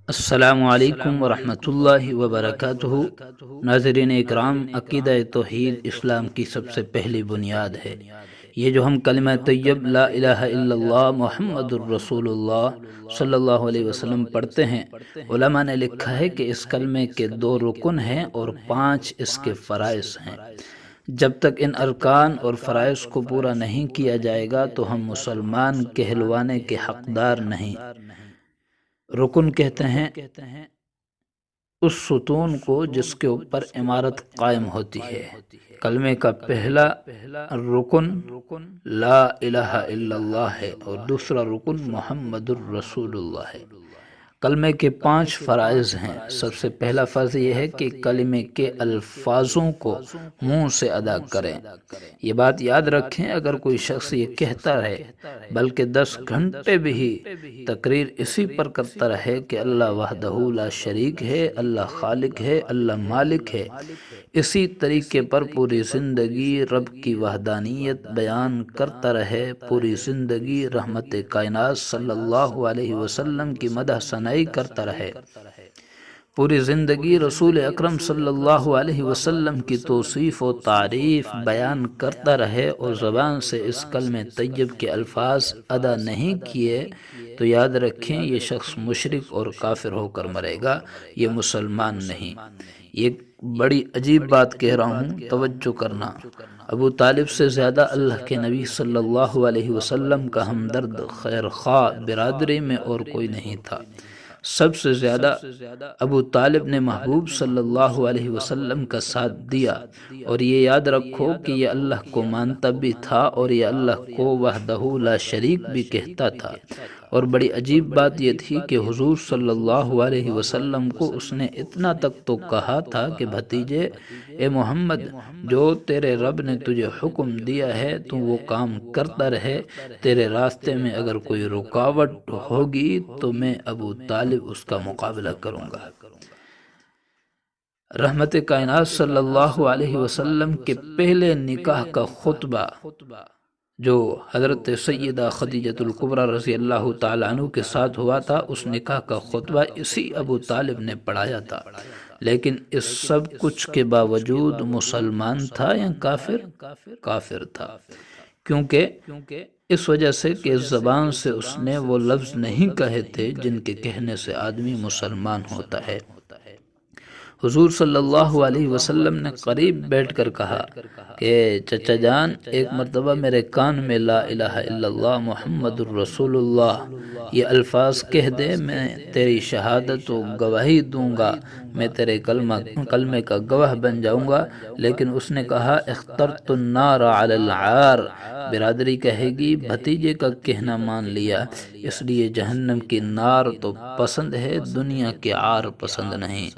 السلام علیکم ورحمۃ اللہ وبرکاتہ۔ ناظرین اکرام، عقیدہ توحید اسلام کی سب سے پہلی بنیاد ہے۔ یہ جو ہم کلمہ طیب لا الہ الا اللہ محمد الرسول اللہ صلی اللہ علیہ وسلم پڑھتے ہیں، علماء نے لکھا ہے کہ اس کلمے کے 2 رکن ہیں اور 5 اس کے فرائض ہیں۔ جب تک ان ارکان اور فرائض کو پورا نہیں کیا جائے گا تو ہم مسلمان کہلوانے کے حقدار نہیں۔ رکن کہتے ہیں اس ستون کو جس کے اوپر عمارت قائم ہوتی ہے۔ کلمے کا پہلا رکن لا الہ الا اللہ ہے اور دوسرا رکن محمد الرسول اللہ ہے۔ کلمے کے 5 فرائض ہیں۔ سب سے پہلا فرض یہ ہے کہ کلمے کے الفاظوں کو منہ سے ادا کریں۔ یہ بات یاد رکھیں، اگر کوئی شخص یہ کہتا رہے بلکہ 10 گھنٹے بھی تقریر اسی پر کرتا رہے کہ اللہ وحدہ لا شریک ہے، اللہ خالق ہے، اللہ مالک ہے، اسی طریقے پر پوری زندگی رب کی وحدانیت بیان کرتا رہے، پوری زندگی رحمت کائنات صلی اللہ علیہ وسلم کی مدح ثنائی کرتا رہے، پوری زندگی رسول اکرم صلی اللہ علیہ وسلم کی توصیف و تعریف بیان کرتا رہے اور زبان سے اس کلمہ طیب کے الفاظ ادا نہیں کیے تو یاد رکھیں یہ شخص مشرک اور کافر ہو کر مرے گا، یہ مسلمان نہیں۔ یہ بڑی عجیب بات کہہ رہا ہوں، توجہ کرنا۔ ابو طالب سے زیادہ اللہ کے نبی صلی اللہ علیہ وسلم کا ہمدرد خیر خواہ برادری میں اور کوئی نہیں تھا۔ سب سے زیادہ ابو طالب نے محبوب صلی اللہ علیہ وسلم کا ساتھ دیا، اور یہ یاد رکھو کہ یہ اللہ کو مانتا بھی تھا اور یہ اللہ کو وحدہ لا شریک بھی کہتا تھا۔ اور بڑی عجیب بات یہ تھی کہ حضور صلی اللہ علیہ وسلم کو اس نے اتنا تک تو کہا تھا کہ بھتیجے، اے محمد، جو تیرے رب نے تجھے حکم دیا ہے تو وہ کام کرتا رہے، تیرے راستے میں اگر کوئی رکاوٹ ہوگی تو میں ابو طالب اس کا مقابلہ کروں گا۔ رحمت کائنات صلی اللہ علیہ وسلم کے پہلے نکاح کا خطبہ جو حضرت سیدہ خدیجہ الکبریٰ رضی اللہ تعالیٰ عنہ کے ساتھ ہوا تھا، اس نکاح کا خطبہ اسی ابو طالب نے پڑھایا تھا، لیکن اس سب کچھ کے باوجود مسلمان تھا یا کافر تھا؟ کیونکہ اس وجہ سے کہ زبان سے اس نے وہ لفظ نہیں کہے تھے جن کے کہنے سے آدمی مسلمان ہوتا ہے۔ حضور صلی اللہ علیہ وسلم نے قریب بیٹھ کر کہا کہ چچا جان، ایک مرتبہ میرے کان میں لا الہ الا اللہ محمد الرسول اللہ یہ الفاظ کہہ دے، میں تیری شہادت و گواہی دوں گا، میں تیرے کلمے کا گواہ بن جاؤں گا۔ لیکن اس نے کہا اخترت النار علی العار، برادری کہے گی بھتیجے کا کہنا مان لیا، اس لیے جہنم کی نار تو پسند ہے، دنیا کے عار پسند نہیں۔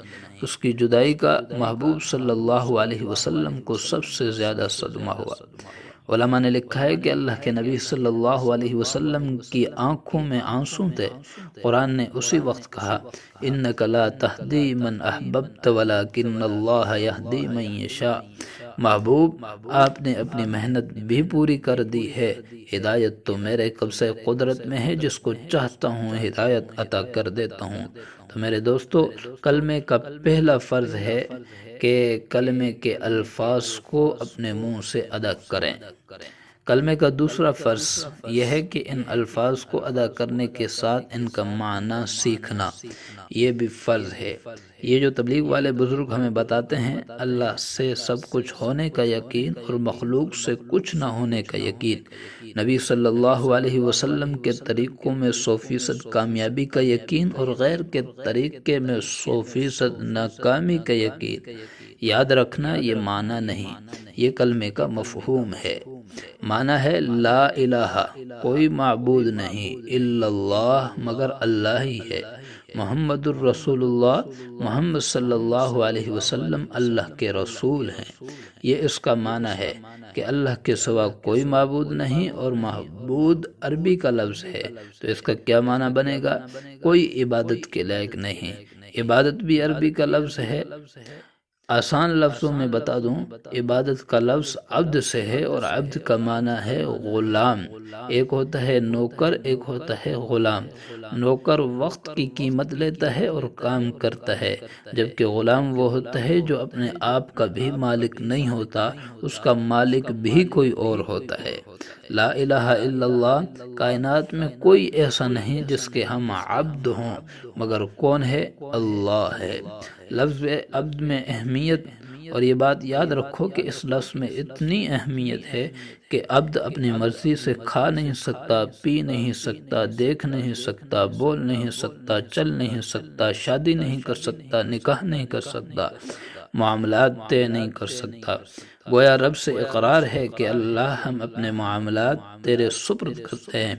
اس کی جدائی کا محبوب صلی اللہ علیہ وسلم کو سب سے زیادہ صدمہ ہوا۔ علماء نے لکھا ہے کہ اللہ کے نبی صلی اللہ علیہ وسلم کی آنکھوں میں آنسو تھے۔ قرآن نے اسی وقت کہا انک لا تہدی من احببت ولکن اللہ یہدی من یشاء۔ محبوب، آپ نے اپنی محنت بھی پوری کر دی ہے، ہدایت تو میرے قبضہ قدرت میں ہے، جس کو چاہتا ہوں ہدایت عطا کر دیتا ہوں۔ تو میرے دوستو، کلمے کا پہلا فرض ہے کہ کلمے کے الفاظ کو اپنے منہ سے ادا کریں۔ کلمے کا دوسرا فرض یہ ہے کہ ان الفاظ کو ادا کرنے کے ساتھ ان کا معنی سیکھنا، یہ بھی فرض ہے۔ یہ جو تبلیغ والے بزرگ ہمیں بتاتے ہیں اللہ سے سب کچھ ہونے کا یقین اور مخلوق سے کچھ نہ ہونے کا یقین، نبی صلی اللہ علیہ وسلم کے طریقوں میں 100% کامیابی کا یقین اور غیر کے طریقے میں 100% ناکامی کا یقین، یاد رکھنا یہ معنی نہیں، یہ کلمے کا مفہوم ہے۔ معنی ہے لا الہ، کوئی معبود نہیں، الا اللہ، مگر اللہ ہی ہے، محمد الرسول اللہ، محمد صلی اللہ علیہ وسلم اللہ کے رسول ہیں۔ یہ اس کا معنی ہے کہ اللہ کے سوا کوئی معبود نہیں، اور معبود عربی کا لفظ ہے تو اس کا کیا معنی بنے گا؟ کوئی عبادت کے لائق نہیں۔ عبادت بھی عربی کا لفظ ہے آسان لفظوں میں بتا دوں، عبادت کا لفظ عبد سے ہے، اور عبد کا معنی ہے غلام۔ ایک ہوتا ہے نوکر، ایک ہوتا ہے غلام۔ نوکر وقت کی قیمت لیتا ہے اور کام کرتا ہے، جبکہ غلام وہ ہوتا ہے جو اپنے آپ کا بھی مالک نہیں ہوتا، اس کا مالک بھی کوئی اور ہوتا ہے۔ لا الہ الا اللہ، کائنات میں کوئی ایسا نہیں جس کے ہم عبد ہوں، مگر کون ہے؟ اللہ ہے۔ لفظ عبد میں اہمیت، اور یہ بات یاد رکھو کہ اس لفظ میں اتنی اہمیت ہے کہ عبد اپنی مرضی سے کھا نہیں سکتا، پی نہیں سکتا، دیکھ نہیں سکتا، بول نہیں سکتا، چل نہیں سکتا، شادی نہیں کر سکتا، نکاح نہیں کر سکتا، معاملات طے نہیں کر سکتا۔ گویا رب سے اقرار ہے کہ اللہ، ہم اپنے معاملات تیرے سپرد کرتے ہیں،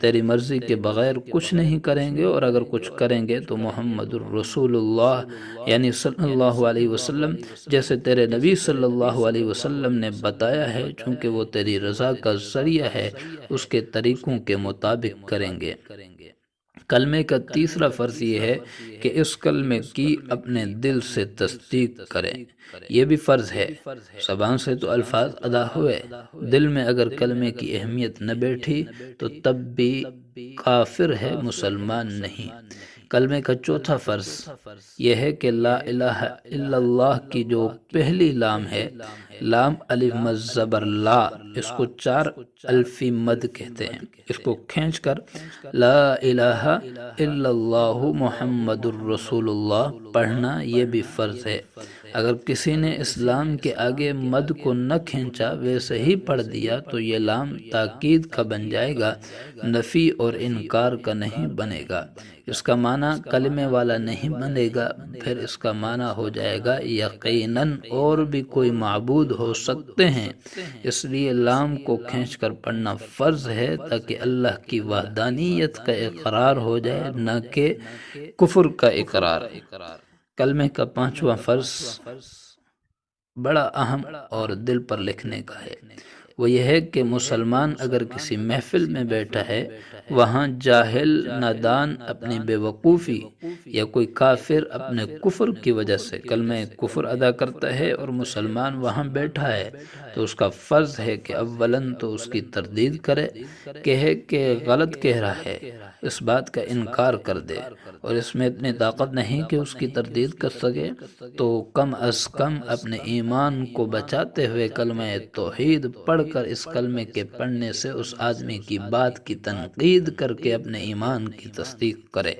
تیری مرضی کے بغیر کچھ نہیں کریں گے، اور اگر کچھ کریں گے تو محمد الرسول اللہ یعنی صلی اللہ علیہ وسلم جیسے تیرے نبی صلی اللہ علیہ وسلم نے بتایا ہے، چونکہ وہ تیری رضا کا ذریعہ ہے، اس کے طریقوں کے مطابق کریں گے۔ کلمے کا تیسرا فرض یہ ہے کہ اس کلمے کی اپنے دل سے تصدیق کریں، یہ بھی فرض ہے۔ زبان سے تو الفاظ ادا ہوئے، دل میں اگر کلمے کی اہمیت نہ بیٹھی تو تب بھی کافر ہے، مسلمان نہیں۔ کلمے کا چوتھا فرض یہ ہے کہ لا الہ الا اللہ کی جو پہلی لام ہے، لام الف مد زبر لا، اس کو 4 الفی مد کہتے ہیں۔ اس کو کھینچ کر لا الہ الا اللہ محمد الرسول اللہ پڑھنا، یہ بھی فرض ہے۔ اگر کسی نے اسلام کے آگے مد کو نہ کھینچا، ویسے ہی پڑھ دیا، تو یہ لام تاکید کا بن جائے گا، نفی اور انکار کا نہیں بنے گا۔ اس کا معنی کلمے والا نہیں بنے گا، پھر اس کا معنی ہو جائے گا یقیناً اور بھی کوئی معبود ہو سکتے ہیں۔ اس لیے لام کو کھینچ کر پڑھنا فرض ہے، تاکہ اللہ کی وحدانیت کا اقرار ہو جائے، نہ کہ کفر کا اقرار۔ کلمے کا پانچواں فرض بڑا اہم اور دل پر لکھنے کا ہے، وہ یہ ہے کہ مسلمان اگر کسی محفل میں بیٹھا ہے، وہاں جاہل نادان اپنی بے وقوفی یا کوئی کافر اپنے کفر کی وجہ سے کلمہ کفر ادا کرتا ہے، اور مسلمان وہاں بیٹھا ہے، تو اس کا فرض ہے کہ اولاً تو اس کی تردید کرے، کہے کہ غلط کہہ رہا ہے، اس بات کا انکار کر دے، اور اس میں اتنی طاقت نہیں کہ اس کی تردید کر سکے، تو کم از کم اپنے ایمان کو بچاتے ہوئے کلمہ توحید پڑھ کر اس کلمے کے پڑھنے سے اس آدمی کی بات کی تنقید کر کے اپنے ایمان کی تصدیق کرے،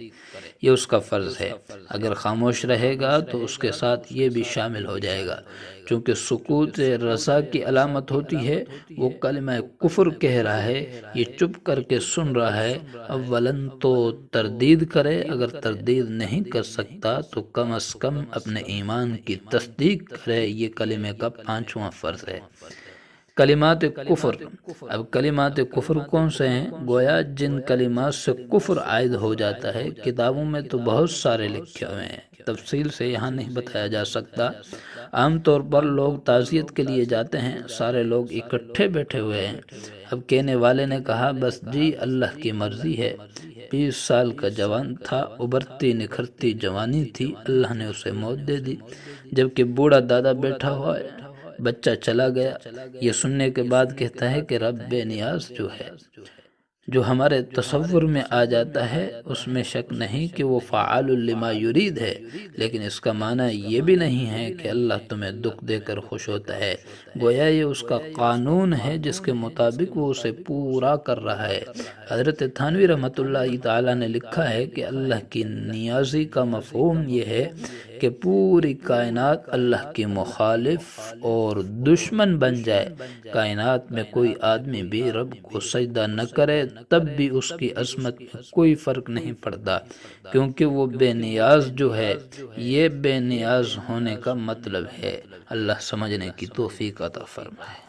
یہ اس کا فرض ہے۔ اگر خاموش رہے گا تو اس کے ساتھ یہ بھی شامل ہو جائے گا، چونکہ سکوت رضا کی علامت ہوتی ہے۔ وہ کلمہ کفر کہہ رہا ہے، یہ چپ کر کے سن رہا ہے، اولاً تو تردید کرے، اگر تردید نہیں کر سکتا تو کم از کم اپنے ایمان کی تصدیق کرے، یہ کلمے کا پانچواں فرض ہے۔ کلمات کفر، اب کلمات کفر کون سے ہیں؟ گویا جن کلمات سے کفر عائد ہو جاتا ہے، کتابوں میں تو بہت سارے لکھے ہوئے ہیں، تفصیل سے یہاں نہیں بتایا جا سکتا۔ عام طور پر لوگ تعزیت کے لیے جاتے ہیں، سارے لوگ اکٹھے بیٹھے ہوئے ہیں۔ اب کہنے والے نے کہا بس جی اللہ کی مرضی ہے، 20 سال کا جوان تھا، ابھرتی نکھرتی جوانی تھی، اللہ نے اسے موت دے دی، جبکہ بوڑھا دادا بیٹھا ہوا ہے، بچہ چلا گیا۔ یہ سننے کے بعد کہتا ہے کہ رب بے نیاز جو ہے، جو ہمارے تصور میں آ جاتا ہے، اس میں شک نہیں کہ وہ فعال لما یرید ہے، لیکن اس کا معنی یہ بھی نہیں ہے کہ اللہ تمہیں دکھ دے کر خوش ہوتا ہے۔ گویا یہ اس کا قانون ہے جس کے مطابق وہ اسے پورا کر رہا ہے۔ حضرت تھانوی رحمۃ اللہ تعالی نے لکھا ہے کہ اللہ کی نیازی کا مفہوم یہ ہے کہ پوری کائنات اللہ کی مخالف اور دشمن بن جائے، کائنات میں کوئی آدمی بھی رب کو سجدہ نہ کرے، تب بھی اس کی عظمت میں کوئی فرق نہیں پڑتا، کیونکہ وہ بے نیاز جو ہے، یہ بے نیاز ہونے کا مطلب ہے۔ اللہ سمجھنے کی توفیق عطا فرمائے۔